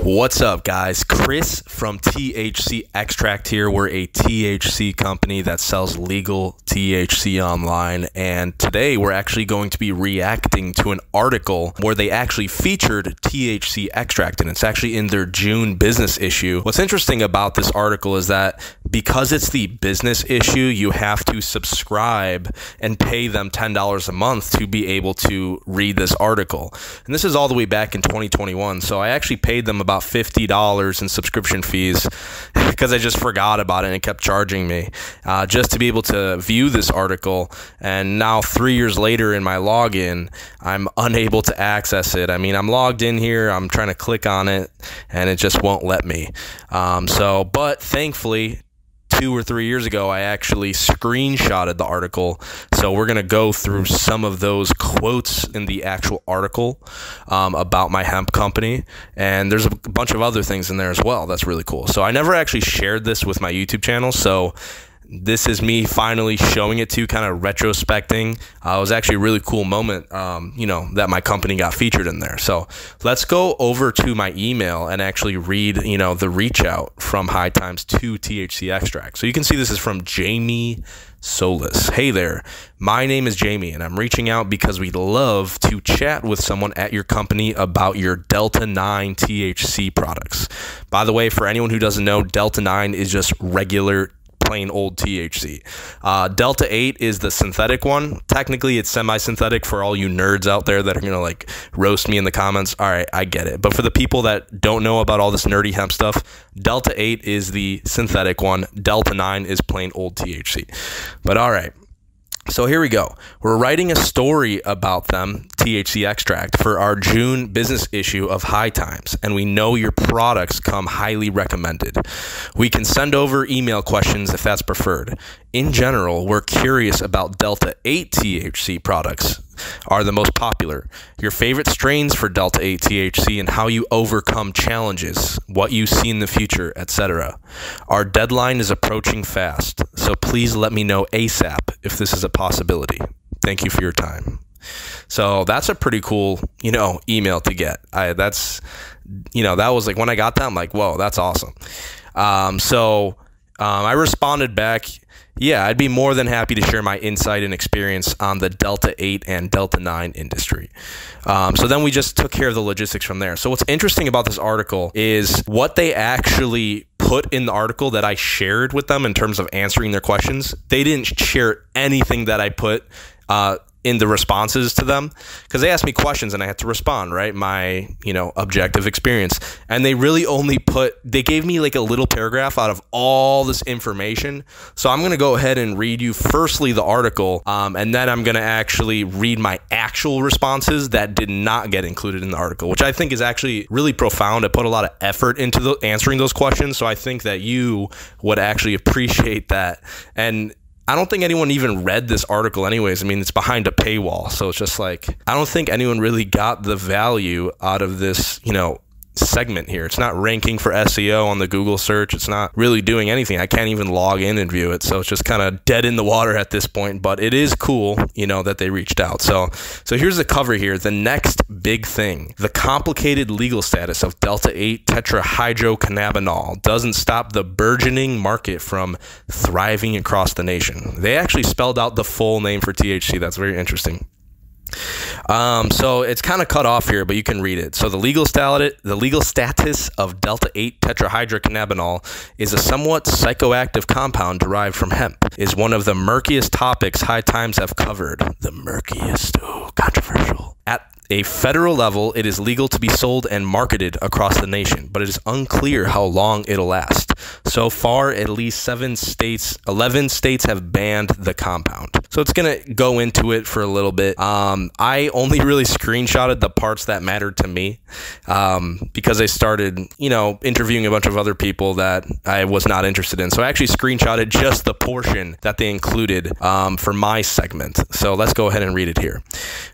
What's up, guys? Chris from THCXtract here. We're a THC company that sells legal THC online, and today we're actually going to be reacting to an article where they actually featured THCXtract, and it's actually in their June business issue. What's interesting about this article is that because it's the business issue, you have to subscribe and pay them $10 a month to be able to read this article. And this is all the way back in 2021, so I actually paid them about $50 in subscription fees because I just forgot about it and it kept charging me just to be able to view this article. And now 3 years later in my login, I'm unable to access it. I mean, I'm logged in here, I'm trying to click on it and it just won't let me. But thankfully 2 or 3 years ago, I actually screenshotted the article. So we're going to go through some of those quotes in the actual article about my hemp company. And there's a bunch of other things in there as well. That's really cool. So I never actually shared this with my YouTube channel. So this is me finally showing it to you, kind of retrospecting. It was actually a really cool moment, that my company got featured in there. So let's go over to my email and actually read, the reach out from High Times to THCXtract. So you can see this is from Jamie Solis. Hey there, my name is Jamie and I'm reaching out because we'd love to chat with someone at your company about your Delta 9 THC products. By the way, for anyone who doesn't know, Delta 9 is just regular plain old THC. Delta 8 is the synthetic one. Technically, it's semi-synthetic for all you nerds out there that are going to roast me in the comments. All right, I get it. But for the people that don't know about all this nerdy hemp stuff, Delta 8 is the synthetic one. Delta 9 is plain old THC. But all right. So here we go. We're writing a story about them, THCXtract, for our June business issue of High Times, and we know your products come highly recommended. We can send over email questions if that's preferred. In general, we're curious about Delta 8 THC products are the most popular, your favorite strains for Delta 8 THC and how you overcome challenges, what you see in the future, etc. Our deadline is approaching fast, so please let me know ASAP if this is a possibility. Thank you for your time. So that's a pretty cool, email to get. That was when I got that, I'm like, whoa, that's awesome. I responded back, yeah, I'd be more than happy to share my insight and experience on the Delta 8 and Delta 9 industry. So then we just took care of the logistics from there. So what's interesting about this article is what they actually put in the article that I shared with them in terms of answering their questions. They didn't share anything that I put in the responses to them, because they asked me questions and I had to respond, right? My, objective experience. And they really only they gave me a little paragraph out of all this information. So I'm going to go ahead and read you firstly the article, and then I'm going to actually read my actual responses that did not get included in the article, which I think is actually really profound. I put a lot of effort into answering those questions. So I think that you would actually appreciate that. And I don't think anyone even read this article anyways. I mean, it's behind a paywall. So it's just I don't think anyone really got the value out of this, segment here. It's not ranking for SEO on the Google search. It's not really doing anything. I can't even log in and view it. So it's just kind of dead in the water at this point, but it is cool, that they reached out. So here's the cover here. The next big thing, the complicated legal status of Delta 8 tetrahydrocannabinol doesn't stop the burgeoning market from thriving across the nation. They actually spelled out the full name for THC. That's very interesting. So it's kind of cut off here, but you can read it. So the legal status of Delta 8 tetrahydrocannabinol is a somewhat psychoactive compound derived from hemp, is one of the murkiest topics High Times have covered. The murkiest, controversial. At a federal level, it is legal to be sold and marketed across the nation, but it is unclear how long it'll last. So far, at least 11 states have banned the compound. So it's going to go into it for a little bit. I only really screenshotted the parts that mattered to me because I started, interviewing a bunch of other people that I was not interested in. So I actually screenshotted just the portion that they included for my segment. So let's go ahead and read it here.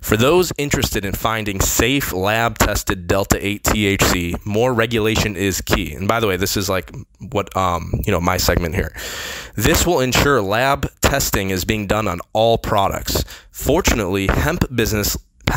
For those interested in finding safe lab-tested Delta 8 THC, more regulation is key. And by the way, this is what my segment here. This will ensure lab testing is being done on all products. Fortunately, hemp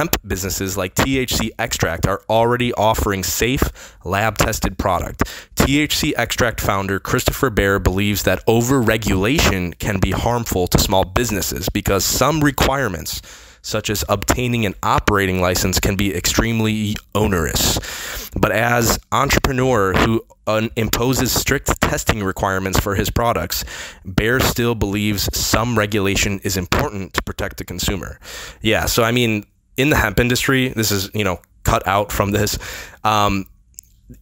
hemp businesses like THCXtract are already offering safe, lab-tested product. THCXtract founder Christopher Baer believes that over-regulation can be harmful to small businesses because some requirements, such as obtaining an operating license, can be extremely onerous. But as entrepreneur who imposes strict testing requirements for his products, Baer still believes some regulation is important to protect the consumer. Yeah, so I mean, in the hemp industry, this is, cut out from this.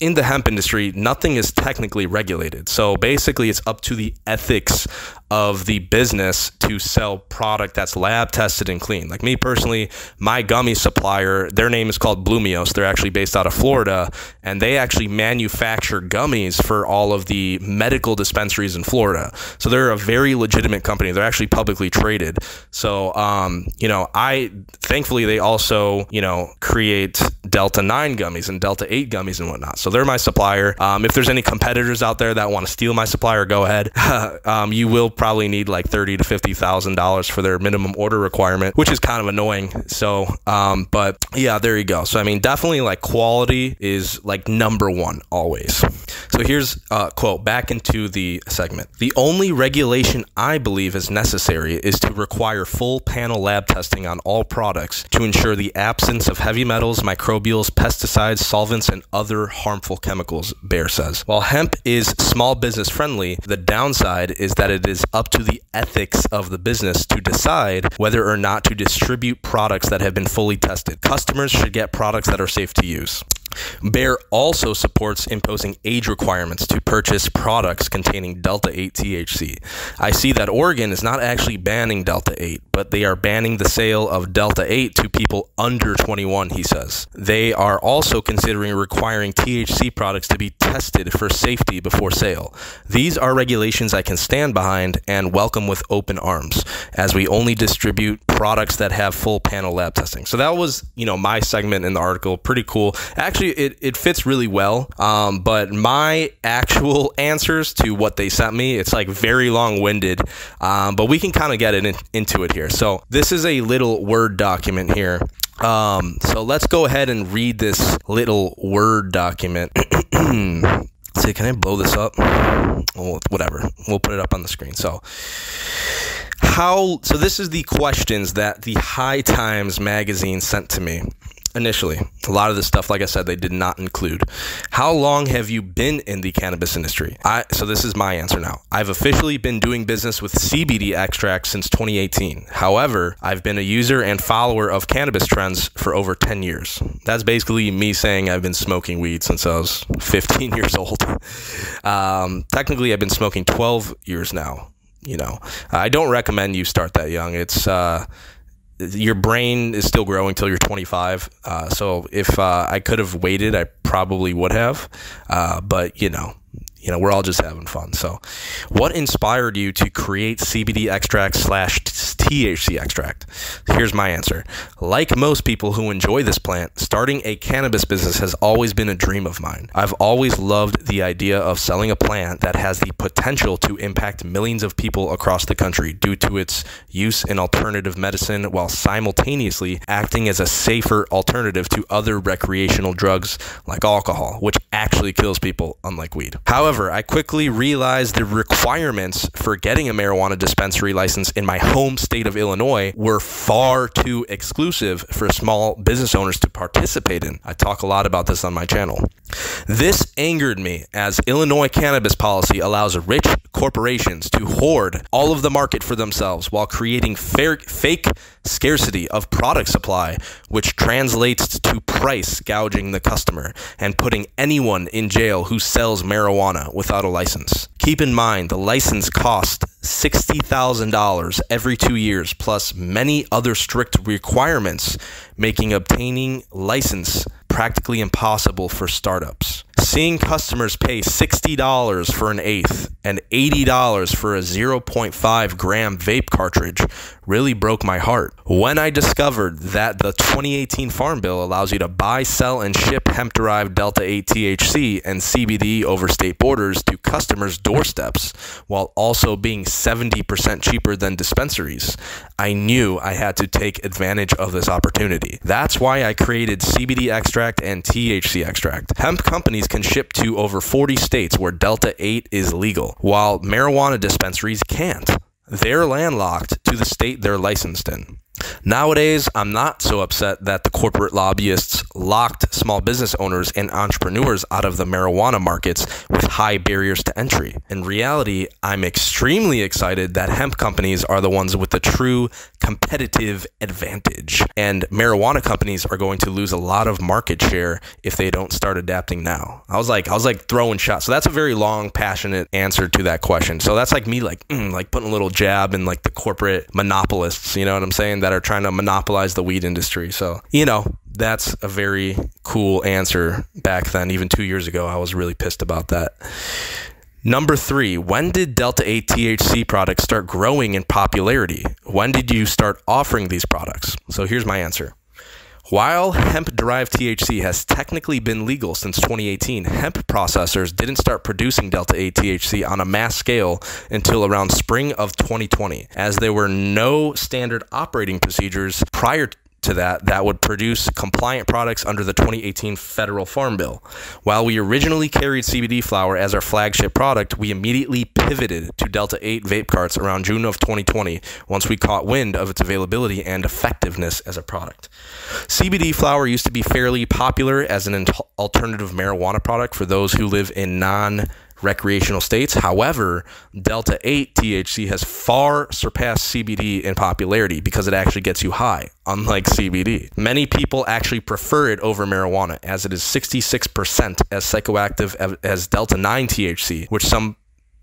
In the hemp industry, nothing is technically regulated. So basically, it's up to the ethics of the business to sell product that's lab tested and clean. Like me personally, my gummy supplier, their name is called Blumios. They're actually based out of Florida, and they actually manufacture gummies for all of the medical dispensaries in Florida. So they're a very legitimate company. They're actually publicly traded. So, thankfully they also, create Delta 9 gummies and Delta 8 gummies and whatnot. So they're my supplier. If there's any competitors out there that want to steal my supplier, go ahead. You will probably need like $30,000 to $50,000 for their minimum order requirement, which is kind of annoying. So, but yeah, there you go. So, I mean, definitely like quality is like number one always. So here's a quote back into the segment. The only regulation I believe is necessary is to require full panel lab testing on all products to ensure the absence of heavy metals, microbials, pesticides, solvents, and other harmful chemicals, Baer says. While hemp is small business friendly, the downside is that it is up to the ethics of the business to decide whether or not to distribute products that have been fully tested. Customers should get products that are safe to use. Baer also supports imposing age requirements to purchase products containing Delta 8 THC. I see that Oregon is not actually banning Delta 8, but they are banning the sale of Delta 8 to people under 21, he says. They are also considering requiring THC products to be tested for safety before sale. These are regulations I can stand behind and welcome with open arms, as we only distribute products that have full panel lab testing. So that was, my segment in the article. Pretty cool. Actually, it fits really well. But my actual answers to what they sent me, it's like very long-winded. But we can kind of get into it here. So this is a little Word document here. So let's go ahead and read this little Word document. See, can I blow this up? Oh, whatever. We'll put it up on the screen. So this is the questions that the High Times magazine sent to me. Initially, a lot of this stuff, like I said, they did not include. How long have you been in the cannabis industry? So this is my answer now. I've officially been doing business with CBD extracts since 2018. However, I've been a user and follower of cannabis trends for over 10 years. That's basically me saying I've been smoking weed since I was 15 years old. Technically, I've been smoking 12 years now. I don't recommend you start that young. It's your brain is still growing till you're 25. So if I could have waited, I probably would have. But we're all just having fun. So what inspired you to create CBD extract / THC extract? Here's my answer. Like most people who enjoy this plant, starting a cannabis business has always been a dream of mine. I've always loved the idea of selling a plant that has the potential to impact millions of people across the country due to its use in alternative medicine while simultaneously acting as a safer alternative to other recreational drugs like alcohol, which actually kills people, unlike weed. However, I quickly realized the requirements for getting a marijuana dispensary license in my home state of Illinois were far too exclusive for small business owners to participate in. I talk a lot about this on my channel. This angered me, as Illinois cannabis policy allows rich corporations to hoard all of the market for themselves while creating fake scarcity of product supply, which translates to price gouging the customer and putting anyone in jail who sells marijuana without a license. Keep in mind, the license costs $60,000 every 2 years, plus many other strict requirements, making obtaining license practically impossible for startups. Seeing customers pay $60 for an eighth and $80 for a 0.5 gram vape cartridge really broke my heart when I discovered that the 2018 Farm Bill allows you to buy, sell, and ship hemp-derived Delta-8 THC and CBD over state borders to customers' doorsteps, while also being 70% cheaper than dispensaries. I knew I had to take advantage of this opportunity. That's why I created CBDXtract and THCXtract. Hemp companies can ship to over 40 states where Delta-8 is legal, while marijuana dispensaries can't. They're landlocked to the state they're licensed in. Nowadays, I'm not so upset that the corporate lobbyists locked small business owners and entrepreneurs out of the marijuana markets with high barriers to entry. In reality, I'm extremely excited that hemp companies are the ones with the true competitive advantage, and marijuana companies are going to lose a lot of market share if they don't start adapting now. I was like throwing shots. So that's a very long, passionate answer to that question. So that's like me like putting a little jab in like the corporate monopolists, you know what I'm saying, that are trying to monopolize the weed industry. So, you know, that's a very cool answer back then. Even 2 years ago, I was really pissed about that. Number 3, when did Delta-8 THC products start growing in popularity? When did you start offering these products? So here's my answer. While hemp-derived THC has technically been legal since 2018, hemp processors didn't start producing Delta-8 THC on a mass scale until around spring of 2020, as there were no standard operating procedures prior to that would produce compliant products under the 2018 Federal Farm Bill. While we originally carried CBD flower as our flagship product, we immediately pivoted to Delta-8 vape carts around June of 2020 once we caught wind of its availability and effectiveness as a product. CBD flower used to be fairly popular as an alternative marijuana product for those who live in non-recreational states. However, Delta-8 THC has far surpassed CBD in popularity because it actually gets you high, unlike CBD. Many people actually prefer it over marijuana, as it is 66% as psychoactive as Delta-9 THC, which some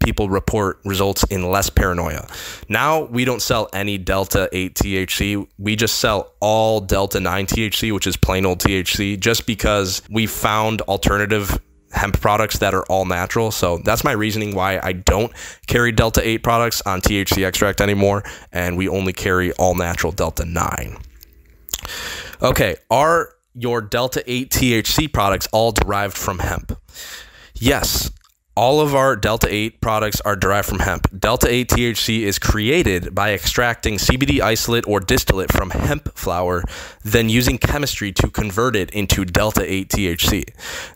people report results in less paranoia. Now, we don't sell any Delta-8 THC. We just sell all Delta-9 THC, which is plain old THC, just because we found alternative hemp products that are all natural. So that's my reasoning why I don't carry Delta-8 products on THCXtract anymore, and we only carry all natural Delta-9. Okay, are your Delta-8 THC products all derived from hemp? Yes. All of our Delta-8 products are derived from hemp. Delta-8 THC is created by extracting CBD isolate or distillate from hemp flower, then using chemistry to convert it into Delta-8 THC.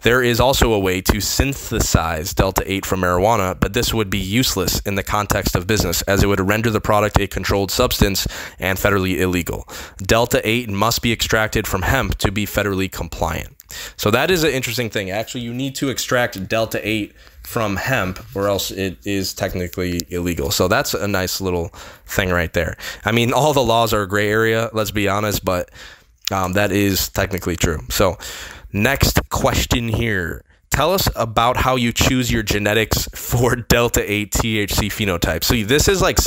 There is also a way to synthesize Delta-8 from marijuana, but this would be useless in the context of business, as it would render the product a controlled substance and federally illegal. Delta-8 must be extracted from hemp to be federally compliant. So that is an interesting thing. Actually, you need to extract Delta-8 from hemp, or else it is technically illegal. So that's a nice little thing right there. I mean, all the laws are a gray area, let's be honest, but that is technically true. So next question here. Tell us about how you choose your genetics for Delta-8 THC phenotype. So this is like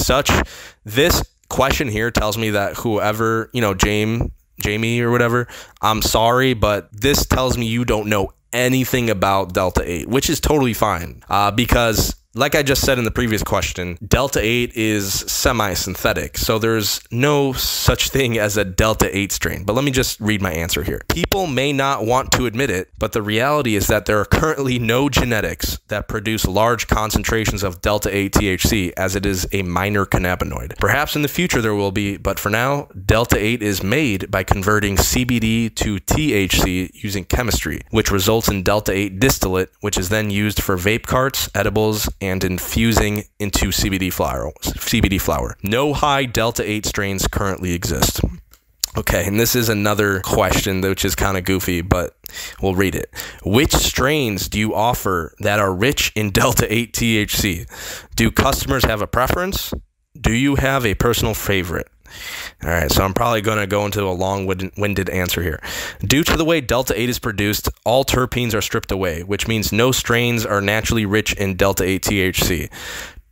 this question here tells me that whoever, you know, Jamie or whatever, I'm sorry, but this tells me you don't know anything about Delta-8, which is totally fine, because like I just said in the previous question, Delta-8 is semi-synthetic, so there's no such thing as a Delta-8 strain. But let me just read my answer here. People may not want to admit it, but the reality is that there are currently no genetics that produce large concentrations of Delta-8 THC, as it is a minor cannabinoid. Perhaps in the future there will be, but for now, Delta-8 is made by converting CBD to THC using chemistry, which results in Delta-8 distillate, which is then used for vape carts, edibles, and infusing into CBD flower. No high Delta-8 strains currently exist. Okay, and this is another question which is kind of goofy, but we'll read it. Which strains do you offer that are rich in Delta-8 THC? Do customers have a preference? Do you have a personal favorite? All right, so I'm probably going to go into a long-winded answer here. Due to the way Delta-8 is produced, all terpenes are stripped away, which means no strains are naturally rich in Delta-8 THC.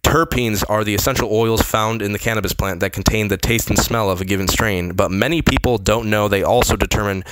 Terpenes are the essential oils found in the cannabis plant that contain the taste and smell of a given strain, but many people don't know they also determine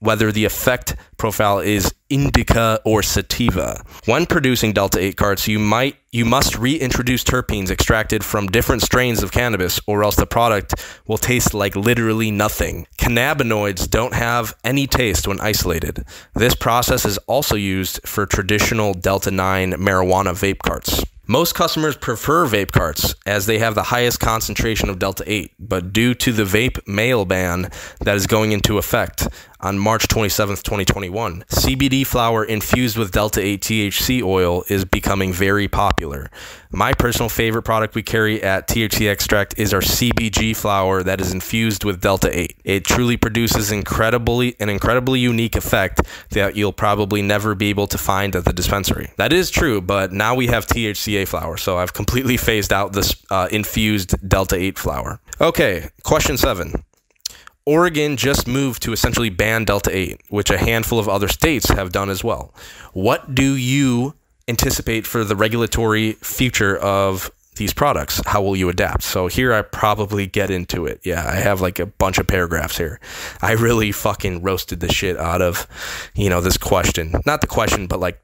whether the effect profile is indica or sativa. When producing Delta 8 carts, you must reintroduce terpenes extracted from different strains of cannabis, or else the product will taste like literally nothing. Cannabinoids don't have any taste when isolated. This process is also used for traditional Delta 9 marijuana vape carts. Most customers prefer vape carts as they have the highest concentration of Delta 8, but due to the vape mail ban that is going into effect on March 27th, 2021, CBD flower infused with Delta 8 THC oil is becoming very popular. My personal favorite product we carry at THCXtract is our CBG flower that is infused with Delta 8. It truly produces an incredibly unique effect that you'll probably never be able to find at the dispensary. That is true, but now we have THCA flower, so I've completely phased out this infused Delta 8 flower. Okay, question 7. Oregon just moved to essentially ban Delta 8, which a handful of other states have done as well. What do you anticipate for the regulatory future of these products? How will you adapt? So here I probably get into it. Yeah, I have like a bunch of paragraphs here. I really fucking roasted the shit out of, this question. Not the question, but like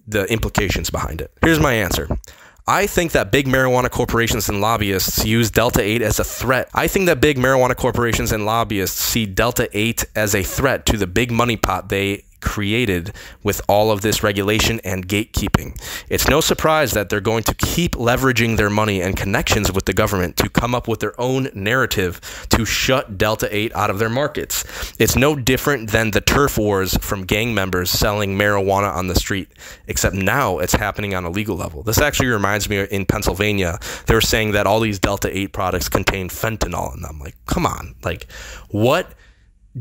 the implications behind it. Here's my answer. I think that big marijuana corporations and lobbyists use Delta 8 as a threat. I think that big marijuana corporations and lobbyists see Delta 8 as a threat to the big money pot they created with all of this regulation and gatekeeping. It's no surprise that they're going to keep leveraging their money and connections with the government to come up with their own narrative to shut Delta 8 out of their markets. It's no different than the turf wars from gang members selling marijuana on the street, except now it's happening on a legal level. This actually reminds me, in Pennsylvania, they were saying that all these Delta 8 products contain fentanyl in them. Like, come on. Like, what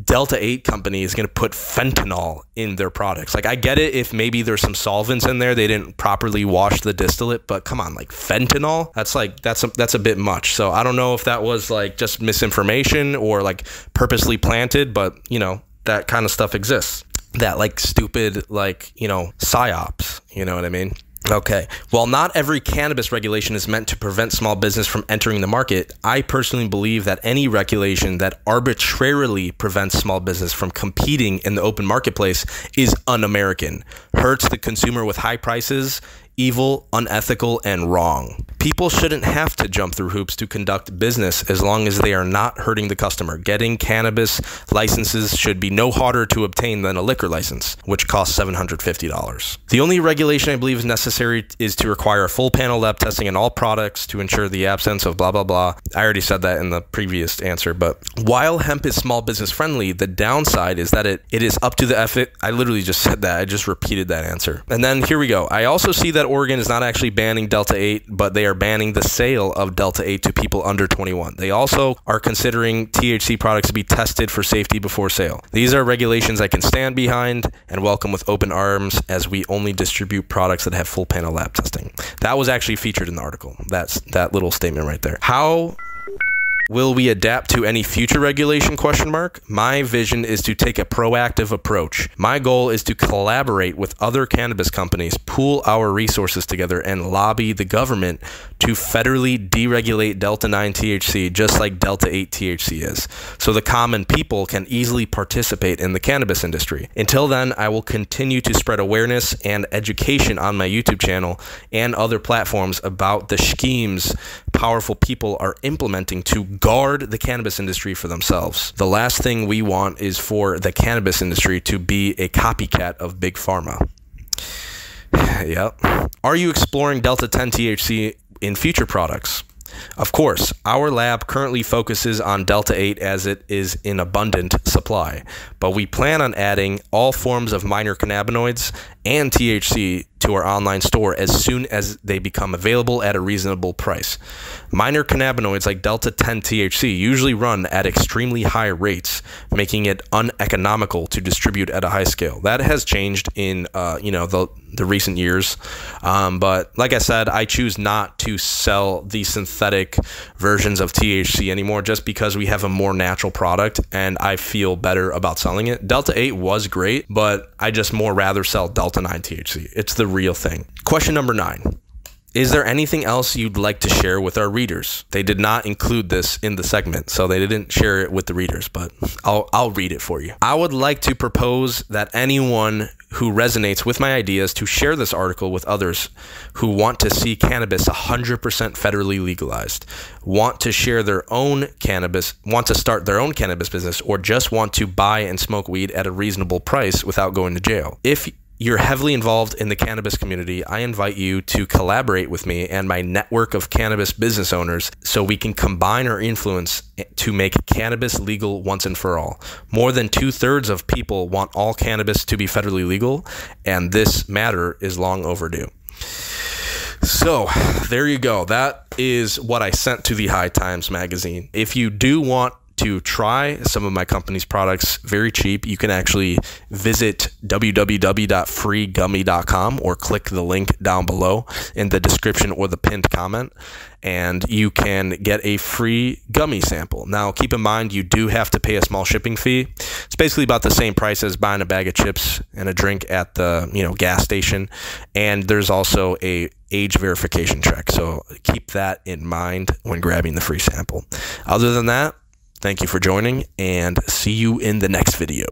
Delta 8 company is going to put fentanyl in their products? Like, I get it if maybe there's some solvents in there, they didn't properly wash the distillate, but come on, like fentanyl? That's a bit much. So I don't know if that was like just misinformation or like purposely planted, but that kind of stuff exists. That like stupid, psyops, you know what I mean? Okay, while not every cannabis regulation is meant to prevent small business from entering the market, I personally believe that any regulation that arbitrarily prevents small business from competing in the open marketplace is un-American, hurts the consumer with high prices, evil, unethical, and wrong. People shouldn't have to jump through hoops to conduct business as long as they are not hurting the customer. Getting cannabis licenses should be no harder to obtain than a liquor license, which costs $750. The only regulation I believe is necessary is to require a full panel lab testing on all products to ensure the absence of blah, blah, blah. I already said that in the previous answer, but while hemp is small business friendly, the downside is that it is up to the effort. I literally just said that. I just repeated that answer. And then here we go. I also see that Oregon is not actually banning Delta 8, but they are banning the sale of Delta 8 to people under 21. They also are considering THC products to be tested for safety before sale. These are regulations I can stand behind and welcome with open arms, as we only distribute products that have full panel lab testing. That was actually featured in the article. That's that little statement right there. How will we adapt to any future regulation? ? My vision is to take a proactive approach. My goal is to collaborate with other cannabis companies, pool our resources together, and lobby the government to federally deregulate Delta 9 THC just like Delta 8 THC is, so the common people can easily participate in the cannabis industry. Until then, I will continue to spread awareness and education on my YouTube channel and other platforms about the schemes powerful people are implementing to guard the cannabis industry for themselves. The last thing we want is for the cannabis industry to be a copycat of Big Pharma. Yep. Are you exploring Delta 10 THC in future products? Of course, our lab currently focuses on Delta 8 as it is in abundant supply, but we plan on adding all forms of minor cannabinoids and THC to our online store as soon as they become available at a reasonable price. Minor cannabinoids like Delta 10 THC usually run at extremely high rates, making it uneconomical to distribute at a high scale. That has changed in the recent years, but like I said, I choose not to sell the synthetic versions of THC anymore just because we have a more natural product and I feel better about selling it. Delta 8 was great, but I just more rather sell Delta 9 THC. It's the real thing. Question number 9. Is there anything else you'd like to share with our readers? They did not include this in the segment, so they didn't share it with the readers, but I'll read it for you. I would like to propose that anyone who resonates with my ideas to share this article with others who want to see cannabis 100% federally legalized, want to share their own cannabis, want to start their own cannabis business, or just want to buy and smoke weed at a reasonable price without going to jail. If you're heavily involved in the cannabis community, I invite you to collaborate with me and my network of cannabis business owners so we can combine our influence to make cannabis legal once and for all. More than 2/3 of people want all cannabis to be federally legal, and this matter is long overdue. So there you go. That is what I sent to the High Times magazine. If you do want to try some of my company's products very cheap, you can actually visit www.freegummy.com or click the link down below in the description or the pinned comment, and you can get a free gummy sample. Now, keep in mind, you do have to pay a small shipping fee. It's basically about the same price as buying a bag of chips and a drink at the gas station, and there's also a age verification check, so keep that in mind when grabbing the free sample. Other than that, thank you for joining, and see you in the next video.